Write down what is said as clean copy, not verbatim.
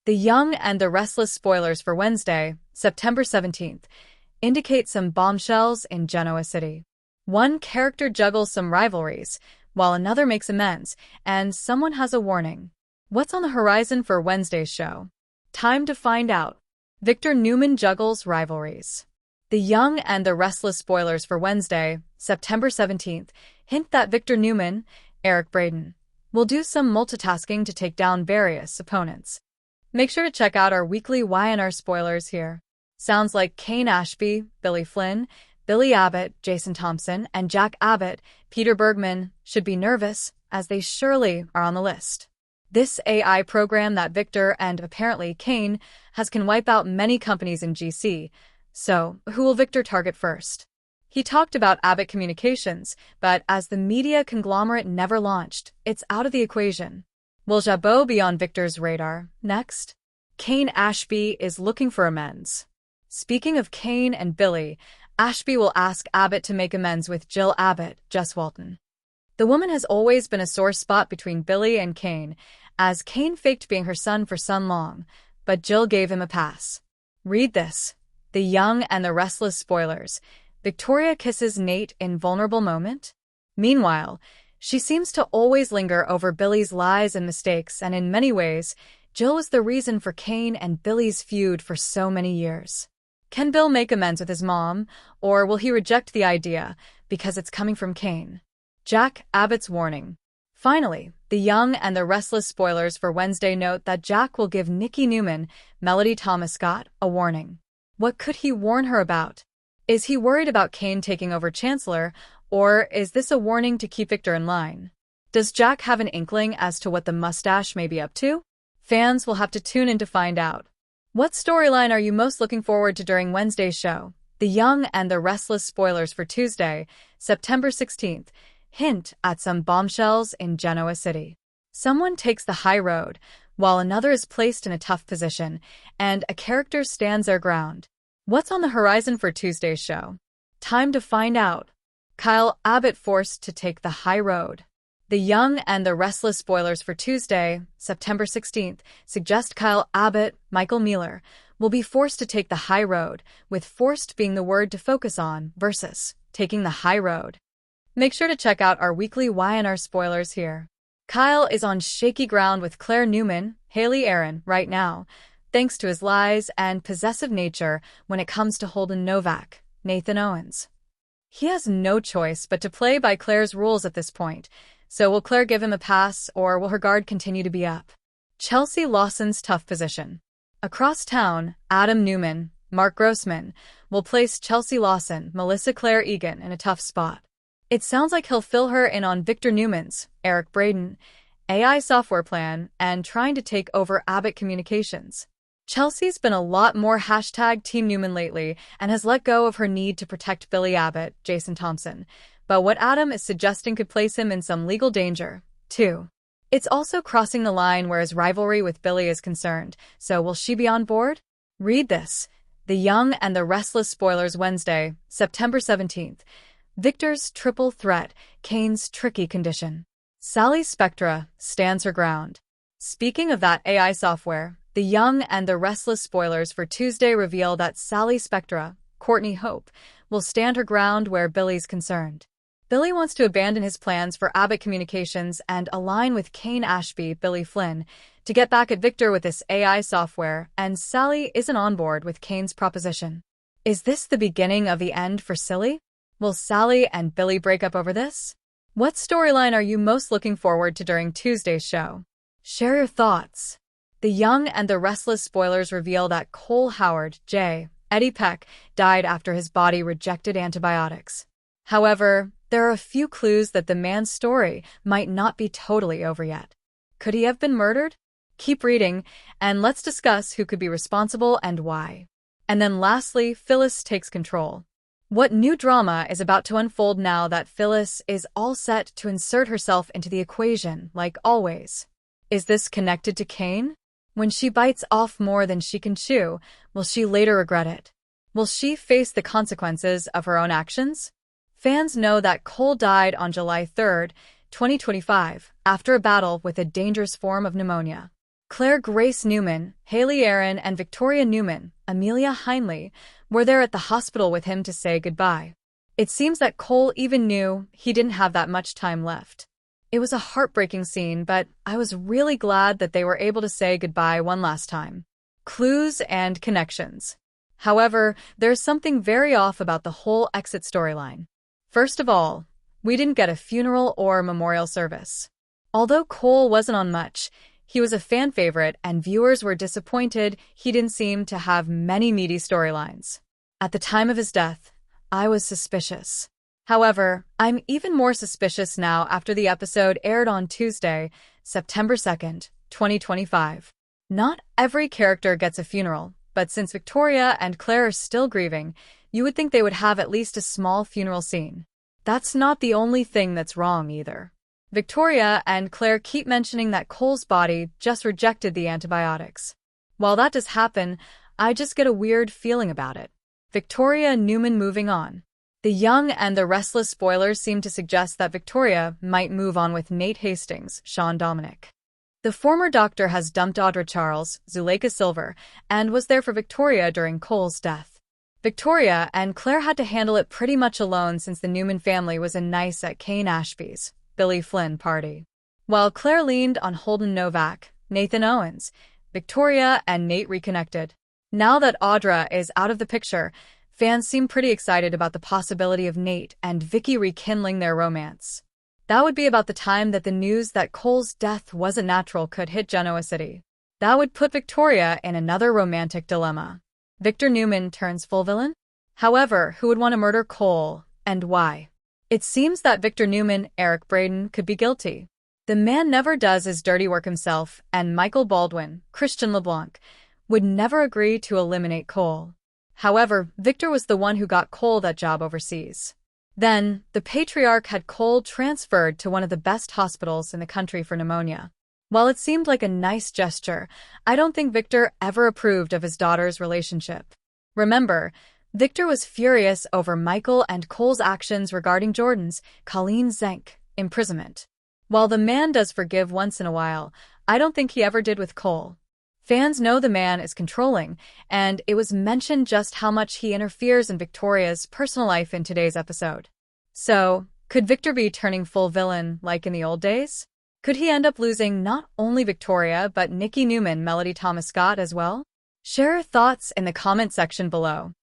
The Young and the Restless spoilers for Wednesday, September 17th, indicate some bombshells in Genoa City. One character juggles some rivalries, while another makes amends, and someone has a warning. What's on the horizon for Wednesday's show? Time to find out. Victor Newman juggles rivalries. The Young and the Restless spoilers for Wednesday, September 17th, hint that Victor Newman, Eric Braeden, will do some multitasking to take down various opponents. Make sure to check out our weekly Y&R spoilers here. Sounds like Kane Ashby, Billy Flynn, Billy Abbott, Jason Thompson, and Jack Abbott, Peter Bergman, should be nervous, as they surely are on the list. This AI program that Victor and apparently Kane has can wipe out many companies in GC. So, who will Victor target first? He talked about Abbott Communications, but as the media conglomerate never launched, it's out of the equation. Will Jabot be on Victor's radar next? Kane Ashby is looking for amends. Speaking of Kane and Billy, Ashby will ask Abbott to make amends with Jill Abbott, Jess Walton. The woman has always been a sore spot between Billy and Kane, as Kane faked being her son for so long, but Jill gave him a pass. Read this. The Young and the Restless spoilers. Victoria kisses Nate in vulnerable moment? Meanwhile, she seems to always linger over Billy's lies and mistakes, and in many ways, Jill was the reason for Kane and Billy's feud for so many years. Can Bill make amends with his mom, or will he reject the idea because it's coming from Kane? Jack Abbott's warning. Finally, the Young and the Restless spoilers for Wednesday note that Jack will give Nikki Newman, Melody Thomas Scott, a warning. What could he warn her about? Is he worried about Kane taking over Chancellor, or is this a warning to keep Victor in line? Does Jack have an inkling as to what the mustache may be up to? Fans will have to tune in to find out. What storyline are you most looking forward to during Wednesday's show? The Young and the Restless spoilers for Tuesday, September 16th, hint at some bombshells in Genoa City. Someone takes the high road, while another is placed in a tough position, and a character stands their ground. What's on the horizon for Tuesday's show? Time to find out. Kyle Abbott forced to take the high road. The Young and the Restless spoilers for Tuesday, September 16th, suggest Kyle Abbott, Michael Mealer, will be forced to take the high road, with forced being the word to focus on versus taking the high road. Make sure to check out our weekly Y&R spoilers here. Kyle is on shaky ground with Claire Newman, Haley Aaron, right now, thanks to his lies and possessive nature when it comes to Holden Novak, Nathan Owens. He has no choice but to play by Claire's rules at this point, so will Claire give him a pass, or will her guard continue to be up? Chelsea Lawson's tough position. Across town, Adam Newman, Mark Grossman, will place Chelsea Lawson, Melissa Claire Egan in a tough spot. It sounds like he'll fill her in on Victor Newman's, Eric Braeden, AI software plan, and trying to take over Abbott Communications. Chelsea's been a lot more #Team Newman lately and has let go of her need to protect Billy Abbott, Jason Thompson, but what Adam is suggesting could place him in some legal danger, too. It's also crossing the line where his rivalry with Billy is concerned, so will she be on board? Read this. The Young and the Restless spoilers Wednesday, September 17th. Victor's triple threat, Kane's tricky condition. Sally Spectra stands her ground. Speaking of that AI software, the Young and the Restless spoilers for Tuesday reveal that Sally Spectra, Courtney Hope, will stand her ground where Billy's concerned. Billy wants to abandon his plans for Abbott Communications and align with Kane Ashby, Billy Flynn, to get back at Victor with this AI software, and Sally isn't on board with Kane's proposition. Is this the beginning of the end for Silly? Will Sally and Billy break up over this? What storyline are you most looking forward to during Tuesday's show? Share your thoughts. The Young and the Restless spoilers reveal that Cole Howard, J. Eddie Peck, died after his body rejected antibiotics. However, there are a few clues that the man's story might not be totally over yet. Could he have been murdered? Keep reading, and let's discuss who could be responsible and why. And then lastly, Phyllis takes control. What new drama is about to unfold now that Phyllis is all set to insert herself into the equation, like always? Is this connected to Kane? When she bites off more than she can chew, will she later regret it? Will she face the consequences of her own actions? Fans know that Cole died on July 3, 2025, after a battle with a dangerous form of pneumonia. Claire Grace Newman, Haley Aaron, and Victoria Newman, Amelia Heinley, were there at the hospital with him to say goodbye. It seems that Cole even knew he didn't have that much time left. It was a heartbreaking scene, but I was really glad that they were able to say goodbye one last time. Clues and connections. However, there's something very off about the whole exit storyline. First of all, we didn't get a funeral or memorial service. Although Cole wasn't on much, he was a fan favorite and viewers were disappointed he didn't seem to have many meaty storylines. At the time of his death, I was suspicious. However, I'm even more suspicious now after the episode aired on Tuesday, September 2nd, 2025. Not every character gets a funeral, but since Victoria and Claire are still grieving, you would think they would have at least a small funeral scene. That's not the only thing that's wrong either. Victoria and Claire keep mentioning that Cole's body just rejected the antibiotics. While that does happen, I just get a weird feeling about it. Victoria Newman moving on. The Young and the Restless spoilers seem to suggest that Victoria might move on with Nate Hastings, Sean Dominic. The former doctor has dumped Audra Charles, Zuleika Silver, and was there for Victoria during Cole's death. Victoria and Claire had to handle it pretty much alone since the Newman family was in nice at Kane Ashby's, Billy Flynn party. While Claire leaned on Holden Novak, Nathan Owens, Victoria and Nate reconnected. Now that Audra is out of the picture, fans seem pretty excited about the possibility of Nate and Vicky rekindling their romance. That would be about the time that the news that Cole's death wasn't natural could hit Genoa City. That would put Victoria in another romantic dilemma. Victor Newman turns full villain? However, who would want to murder Cole, and why? It seems that Victor Newman, Eric Braeden, could be guilty. The man never does his dirty work himself, and Michael Baldwin, Christian LeBlanc, would never agree to eliminate Cole. However, Victor was the one who got Cole that job overseas. Then, the patriarch had Cole transferred to one of the best hospitals in the country for pneumonia. While it seemed like a nice gesture, I don't think Victor ever approved of his daughter's relationship. Remember, Victor was furious over Michael and Cole's actions regarding Jordan's, Colleen Zenk, imprisonment. While the man does forgive once in a while, I don't think he ever did with Cole. Fans know the man is controlling, and it was mentioned just how much he interferes in Victoria's personal life in today's episode. So, could Victor be turning full villain like in the old days? Could he end up losing not only Victoria but Nikki Newman, Melody Thomas Scott as well? Share your thoughts in the comment section below.